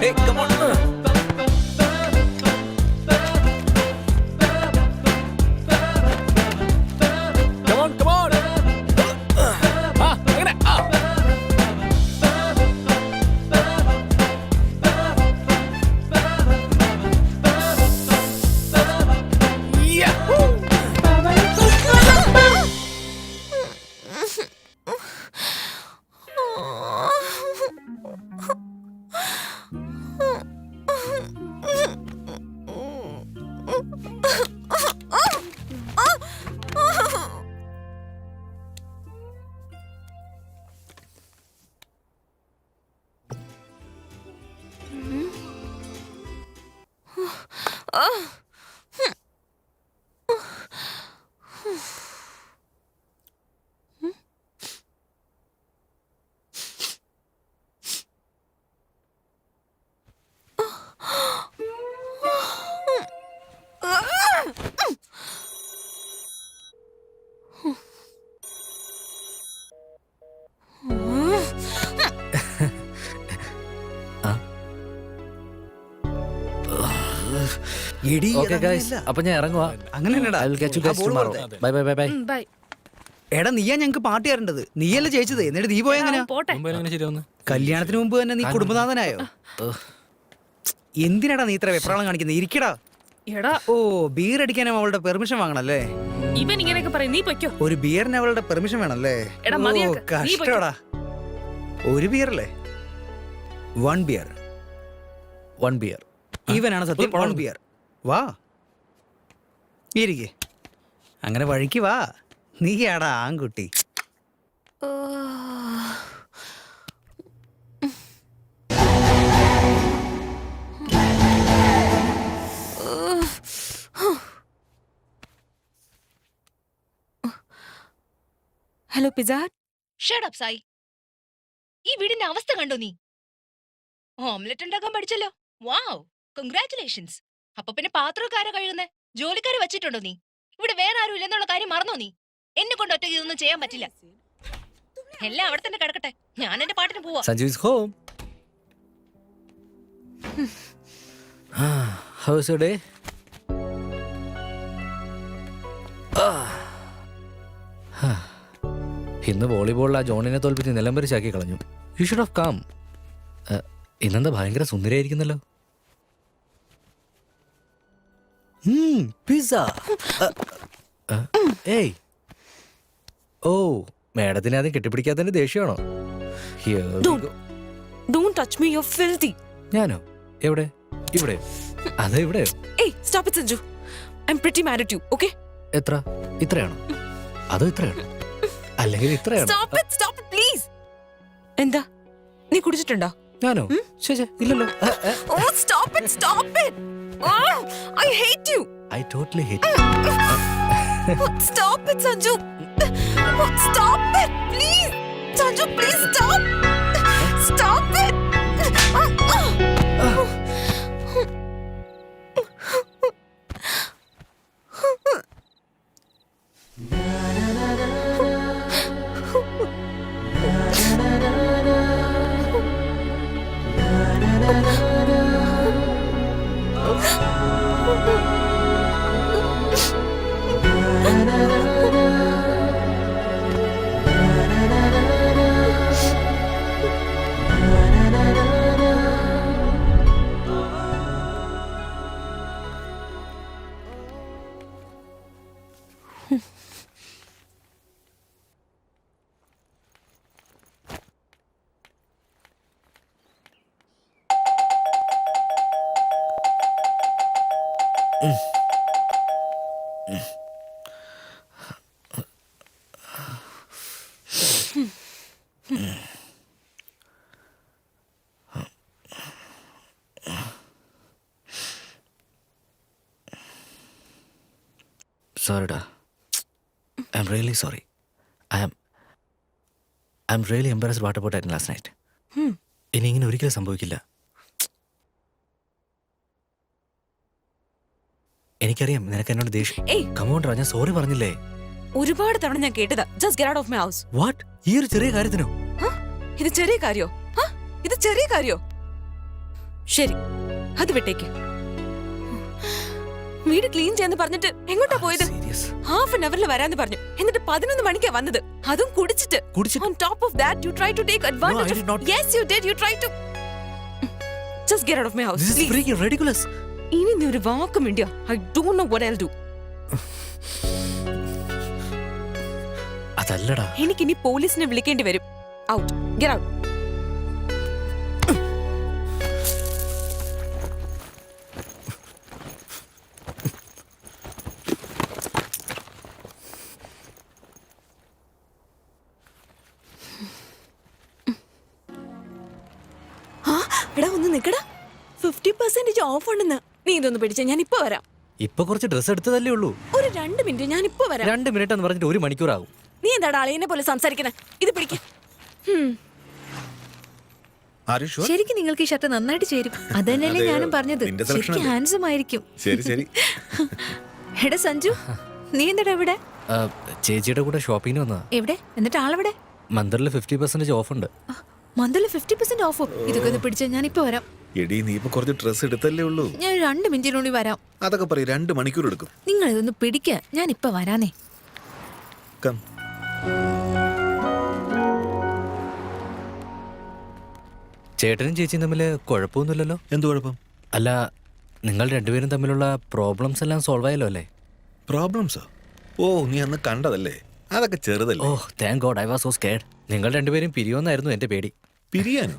Hey, come on. Come on, come on. അങ്ങനെ. Yahoo! Okay guys, അപ്പൊ ഞാൻ ഇറങ്ങുവാ. അങ്ങനെയല്ലടാ. I will catch you guys tomorrow. Bye bye bye bye. Bye. എടാ നീയാ ഞങ്ങക്ക് party തരേണ്ടത്. നീയല്ലേ ജയിച്ചത്. എന്നിട്ട് നീ പോയ എങ്ങനെയാ? പോട്ടെ. കല്യാണത്തിന് മുമ്പ് തന്നെ നീ കുടുംബനാഥനായോ? എന്തിനാടാ നീ ഇത്ര വെപ്രാളം കാണിക്കുന്നത്? ഇരിക്കടാ. എടാ ഓ, ബിയർ അടിക്കാനും അവളുടെ പെർമിഷൻ വാങ്ങണല്ലേ? ഇവൻ ഇങ്ങനെയൊക്കെ പറയും. നീ പൊയ്ക്കോ. ഒരു ബിയറിന് അവളുടെ പെർമിഷൻ വേണല്ലേ? എടാ, ഓ, മതിയാക്ക്. നീ പൊയ്ക്കോ. കഷ്ടടാ. ഒരു ബിയറല്ലേ? 1 ബിയർ. 1 beer. ഇവനാണ് സത്യം 1 ബിയർ. വാ ഇരിക്കേ. അങ്ങനെ വഴിക്ക് വാ. നീയാടാ ആൺകുട്ടി. Hello pizza hut. Shut up Sai. ഈ വീടിന്റെ അവസ്ഥ കണ്ടോ നീ? ഓംലെറ്റ് ഉണ്ടാക്കാൻ പഠിച്ചല്ലോ. വാവ്, കൺഗ്രാറ്റുലേഷൻസ്. അപ്പൊ പിന്നെ പാത്രക്കാരെ കഴുകുന്നേ ജോലിക്കാരെ വെച്ചിട്ടുണ്ടോ നീ? ഇവിടെ വേറെ ആരും ഇല്ലെന്നുള്ള കാര്യം മറന്നോ നീ? എന്നെ കൊണ്ട് ഒറ്റയ്ക്ക് ഇതൊന്നും ചെയ്യാൻ പറ്റില്ല. എല്ലാം അവിടെ തന്നെ കിടക്കട്ടെ. ഞാൻ എന്റെ പാട്ടിന് പോവാ. Sanju is home. How was your day? ഇന്ന് വോളിബോളിൽ ആ ജോണിനെ തോൽപ്പിച്ച് നിലംപരിച്ചാക്കി കളഞ്ഞു. You should have come. ഇന്നെന്താ ഭയങ്കര സുന്ദരിയായിരിക്കുന്നല്ലോ. പിസ്സ. ഏയ്, ഓ, മേഡത്തിനെ ആദ്യം കെട്ടിപ്പിടിക്കാത്തതിന്റെ ദേഷ്യമാണോ? Don't touch me, you're filthy. ഞാനോ? എവിടെ? ഇവിടെ? അതെ, ഇവിടെയോ? Hey, stop it Sanju. I'm pretty mad at you, okay? എത്ര? ഇത്രയാണോ? അതോ ഇത്രയാണോ? അല്ലെങ്കിൽ ഇത്രയാണോ? Stop it please. എന്താ? നീ കുടിച്ചിട്ടുണ്ടോ? ഞാനോ? ശരി, ഇല്ലല്ലോ. Oh, stop it. Oh, I hate you. I totally hate you. Stop it Sanju. Stop it, please. Sanju, please stop. Stop it. Sorry da. I'm really sorry. I'm really embarrassed what about happened last night. ഇനി ഇങ്ങനെ ഒരിക്കലും സംഭവിക്കില്ല. എനിക്കറിയാം നിനക്ക് എന്നോട് ദേഷ്യം. Come on ഞാൻ sorry പറഞ്ഞില്ലേ? ഒരുപാട് തവണ ഞാൻ കേട്ടതാ. Just get out of my house. What? ഈ ഒരു ചെറിയ കാര്യത്തിനോ? ഇത് ചെറിയ കാര്യോ? ഇത് ചെറിയ കാര്യോ? ശരി, അത് വിട്ടേക്ക്. വീട് ക്ലീൻ ചെയ്യാന്ന് പറഞ്ഞിട്ട് എങ്ങോട്ടാ പോയത്? സീരിയസ് ഹാഫ് ആൻ അവറിൽ വരാന്ന് പറഞ്ഞു. എന്നിട്ട് 11 മണിക്കാ വന്നത്. അതും കുടിച്ചിട്ട്. On top of that, you tried to take advantage I did not. Yes, you did. You tried to. Just get out of my house, This is please. freaking ridiculous. ഇനി നീ ഒരു വാക്കും വേണ്ടിയോ? I don't know what I'll do. അതല്ലടാ. എനിക്കിനി പോലീസിനെ വിളിക്കേണ്ടി വരും. Out. Get out. എടാ ഒന്ന് നിക്കടാ. 50% ഓഫ് ഉണ്ടെന്ന്. നീ ഇതൊന്ന് പിടിച്ച, ഞാൻ ഇപ്പൊ വരാം. ഇപ്പൊ കുറച്ച് ഡ്രസ് എടുത്തതല്ലേ ഉള്ളൂ. ഒരു 2 മിനിറ്റ്, ഞാൻ ഇപ്പൊ വരാം. 2 മിനിറ്റ് എന്ന് പറഞ്ഞിട്ട് 1 മണിക്കൂറാകും. നീ എന്താടാ അളിയനെ പോലെ സംസാരിക്കണേ? ഇത് പിടിക്ക. ശരിക്കും നിങ്ങൾക്ക് ഈ ഷർട്ട് നന്നായിട്ട് ചേരും. അതന്നെയല്ലേ ഞാനും പറഞ്ഞത്. ശരിക്കും ഹാൻസം ആയിരിക്കും. ശരി ശരി. എടാ സഞ്ജു, നീ എന്താടാ ഇവിടെ? ചേച്ചിയുടെ കൂടെ ഷോപ്പിങ്ങിന് വന്നതാ. എവിടെ? എന്നിട്ട് ആളെവിടെ? മന്ദറിൽ 50% ഓഫ് ഉണ്ട്. മന്തില് 50% ഓഫോ? ഇതൊക്കെ ഒന്ന് പിടിച്ച, ഞാൻ ഇപ്പൊ വരാം. എടി നീ ഇപ്പൊ കുറച്ച് ഡ്രസ് എടുത്തല്ലേ ഉള്ളൂ. ഞാൻ 2 മിനിറ്റിനുള്ളിൽ വരാം. അതൊക്കെ പറയും 2 മണിക്കൂർ എടുക്കും. നിങ്ങൾ ഇതൊന്ന് പിടിക്ക, ഞാൻ ഇപ്പൊ വരാനേ. കം. ചേട്ടനും ചേച്ചിയും തമ്മിൽ കുഴപ്പമൊന്നുമില്ലല്ലോ? എന്ത് കുഴപ്പം? അല്ല, നിങ്ങൾ രണ്ടുപേരും തമ്മിലുള്ള പ്രോബ്ലംസ് എല്ലാം സോൾവ് ആയല്ലോ അല്ലേ? പ്രോബ്ലംസോ? ഓ, നീ അന്ന് കണ്ടതല്ലേ, അതൊക്കെ ചെറുതല്ലേ. Oh thank God, I was so scared. നിങ്ങൾ രണ്ടുപേരും പിരിയോന്നായിരുന്നു എന്റെ പേടി. പിരിയാനോ?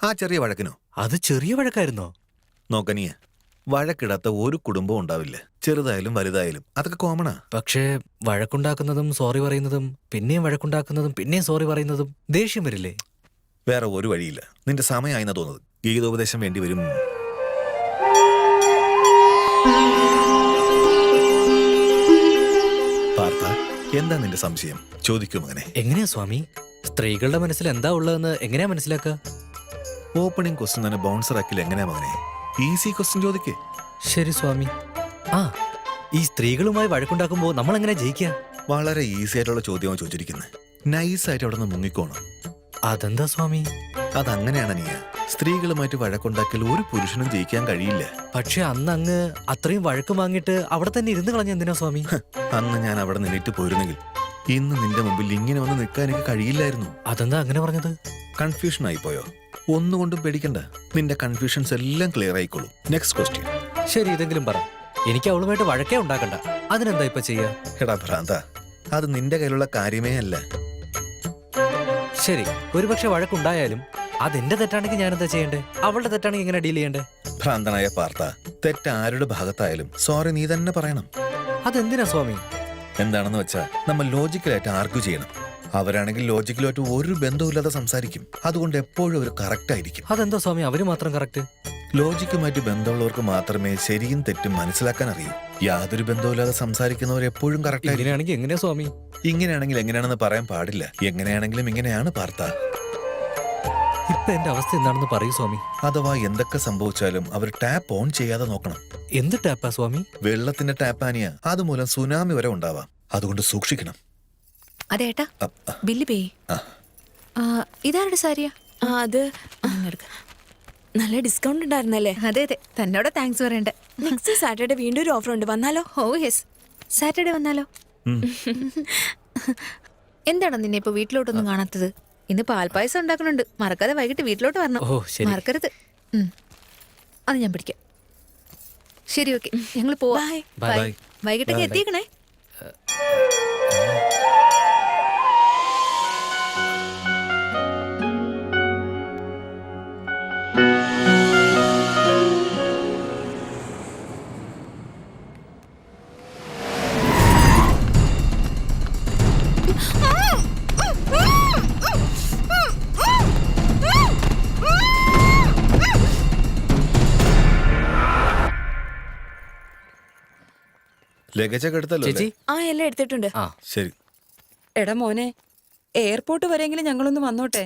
ആ ചെറിയ വഴക്കിനോ? അത് ചെറിയ വഴക്കായിരുന്നോ? നോക്കനിയ, വഴക്കിടാത്ത ഒരു കുടുംബവും ഉണ്ടാവില്ല, ചെറുതായാലും വലുതായാലും. അതൊക്കെ കോമണാ. പക്ഷേ വഴക്കുണ്ടാക്കുന്നതും സോറി പറയുന്നതും പിന്നെയും വഴക്കുണ്ടാക്കുന്നതും പിന്നെയും സോറി പറയുന്നതും ദേഷ്യം വരില്ലേ? വേറെ ഒരു വഴിയില്ല. നിന്റെ സമയമായിന്നാ തോന്നുന്നത്. ഗീതോപദേശം വേണ്ടി വരും. പാർത്ഥ, എന്താ നിന്റെ സംശയം? ചോദിക്കൂ മകനെ. എങ്ങനെയാ സ്വാമി? സ്ത്രീകളുടെ മനസ്സിൽ എന്താ ഉള്ളതെന്ന് എങ്ങനെയാ മനസ്സിലാക്കുക? ഓപ്പണിംഗ് ക്വസ്റ്റ്യൻ തന്നെ ബൗൺസർ ആക്കില്ല. എങ്ങനെയാ മകനെ? ഈസി ക്വസ്റ്റ്യൻ ചോദിക്കേ. ശരി സ്വാമി. ആ, ഈ സ്ത്രീകളുമായി വഴക്കുണ്ടാക്കുമ്പോൾ നമ്മൾ എങ്ങനെ ജയിക്കുക? വളരെ ഈസി ആയിട്ടുള്ള ചോദ്യമാണ് ചോദിച്ചിരിക്കുന്നത്. നൈസായിട്ട് അവിടെ നിന്ന് മുങ്ങിക്കോണം. അതെന്താ സ്വാമി? അതങ്ങനെയാണ് നീയ. സ്ത്രീകളുമായിട്ട് വഴക്കുണ്ടാക്കിയാൽ ഒരു പുരുഷനും ജയിക്കാൻ കഴിയില്ല. പക്ഷെ അന്ന് അങ്ങ് അത്രയും വഴക്ക് വാങ്ങിയിട്ട് അവിടെ തന്നെ ഇരുന്ന് കളഞ്ഞ എന്തിനാ സ്വാമി? അന്ന് ഞാൻ അവിടെ നിന്നിട്ട് പോയിരുന്നെങ്കിൽ ഇന്ന് നിന്റെ മുമ്പിൽ ഇങ്ങനെ വന്ന് നിൽക്കാൻ എനിക്ക് കഴിയില്ലായിരുന്നു. അതെന്താ അങ്ങനെ പറഞ്ഞത്? കൺഫ്യൂഷൻ ആയിപ്പോയോ? ഒന്നുകൊണ്ടും പേടിക്കണ്ട, നിന്റെ കൺഫ്യൂഷൻസ് എല്ലാം ക്ലിയർ ആയിക്കോളും. Next question. ശരി, ഇതെങ്കിലും പറ. എനിക്ക് അവളുമായിട്ട് വഴക്കേ ഉണ്ടാക്കണ്ട. അതിനെന്താ ഇപ്പൊ ചെയ്യാ? എടാ ഭ്രാന്ത, അത് നിന്റെ കയ്യിലുള്ള കാര്യമേ അല്ല. ശരി, ഒരുപക്ഷെ വഴക്കുണ്ടായാലും അതെന്റെ തെറ്റാണെങ്കിൽ ഞാൻ എന്താ ചെയ്യണ്ടേ? അവളുടെ തെറ്റാണെങ്കിൽ എങ്ങനെ ഡീൽ ചെയ്യണ്ടേ? ഭ്രാന്തനായ പാർത്ത, തെറ്റ് ആരുടെ ഭാഗത്തായാലും സോറി നീ തന്നെ പറയണം. അതെന്തിനാ സ്വാമി? എന്താണെന്ന് വെച്ചാ നമ്മൾ ലോജിക്കലായിട്ട് ആർഗ്യൂ ചെയ്യണം. അവരാണെങ്കിൽ ലോജിക്കലായിട്ട് ഒരു ബന്ധവുമില്ലാതെ സംസാരിക്കും. അതുകൊണ്ട് എപ്പോഴും അവർ കറക്റ്റ് ആയിരിക്കും. അതെന്താ സ്വാമി അവര് മാത്രം കറക്റ്റ്? ലോജിക്കുമായിട്ട് ബന്ധമുള്ളവർക്ക് മാത്രമേ ശരിയും തെറ്റും മനസ്സിലാക്കാൻ അറിയൂ. യാതൊരു ബന്ധവുമില്ലാതെ സംസാരിക്കുന്നവർ എപ്പോഴും കറക്റ്റ് ആയിരിക്കും. ഇങ്ങനെയാണെങ്കിൽ എങ്ങനെയാ സ്വാമി? ഇങ്ങനെയാണെങ്കിൽ എങ്ങനെയാണെന്ന് പറയാൻ പാടില്ല. എങ്ങനെയാണെങ്കിലും ഇങ്ങനെയാണ് പാർത്ത. ഇപ്പൊ എന്റെ അവസ്ഥ എന്താണെന്ന് പറയൂ സ്വാമി. അഥവാ എന്തൊക്കെ സംഭവിച്ചാലും അവർ ടാപ്പ് ഓൺ ചെയ്യാതെ നോക്കണം. എന്ത് ടാപ്പാ സ്വാമി? വെള്ളത്തിന്റെ ടാപ്പാനിയ. അതുമൂലം സുനാമി വരെ ഉണ്ടാവാം. അതുകൊണ്ട് സൂക്ഷിക്കണം. അതേട്ടാ, ബില്ല് പേ. ഇതാരുടെ സാരിയാ? അത് നല്ല ഡിസ്കൗണ്ട് ഉണ്ടായിരുന്നല്ലേ? അതെ അതെ, തന്നോട് താങ്ക്സ് പറയണ്ട. നെക്സ്റ്റ് സാറ്റർഡേ വീണ്ടും ഒരു ഓഫർ ഉണ്ട്, വന്നാലോ? ഓ യെസ്, സാറ്റർഡേ വന്നാലോ? എന്താണോ നിന്നെ ഇപ്പൊ വീട്ടിലോട്ടൊന്നും കാണാത്തത്? ഇന്ന് പാൽപ്പായസം ഉണ്ടാക്കുന്നുണ്ട്, മറക്കാതെ വൈകിട്ട് വീട്ടിലോട്ട് വരണം. ഓ ശരി. മറക്കരുത്. അത് ഞാൻ പിടിക്കാം. ശരി, ഓക്കെ, ഞങ്ങൾ പോവാ. ബൈ. ബൈ. വൈകിട്ടൊക്കെ എത്തിക്കണേ. ലഗേജൊക്കെ എടുത്തല്ലോ ചേച്ചി. ആ, എല്ലാം എടുത്തിട്ടുണ്ട്. ആ ശരി. എടാ മോനെ, എയർപോർട്ട് വരെയെങ്കിലും ഞങ്ങളൊന്ന് വന്നോട്ടെ.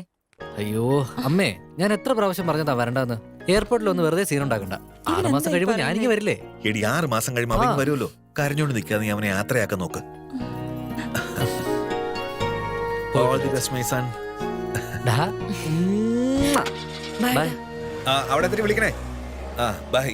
അയ്യോ അമ്മേ, ഞാൻ എത്ര പ്രാവശ്യം പറഞ്ഞതാ വരണ്ടെന്ന്. എയർപോർട്ടിൽ ഒന്ന് വെറുതെ സീൻ ഉണ്ടാക്കണ്ട. 6 മാസം കഴിയുമ്പോ ഞാനിങ്ങ് വരില്ലേ? എടി 6 മാസം കഴിയുമ്പോ അവൻ വരുമല്ലോ. കരഞ്ഞോണ്ട് നിൽക്കാതെ നീ അവനെ യാത്രയാക്കാൻ നോക്ക്. All the best, my son. ഡാ. ബൈ. അവിടെ എത്തിരി വിളിക്കണേ. ആ ബൈ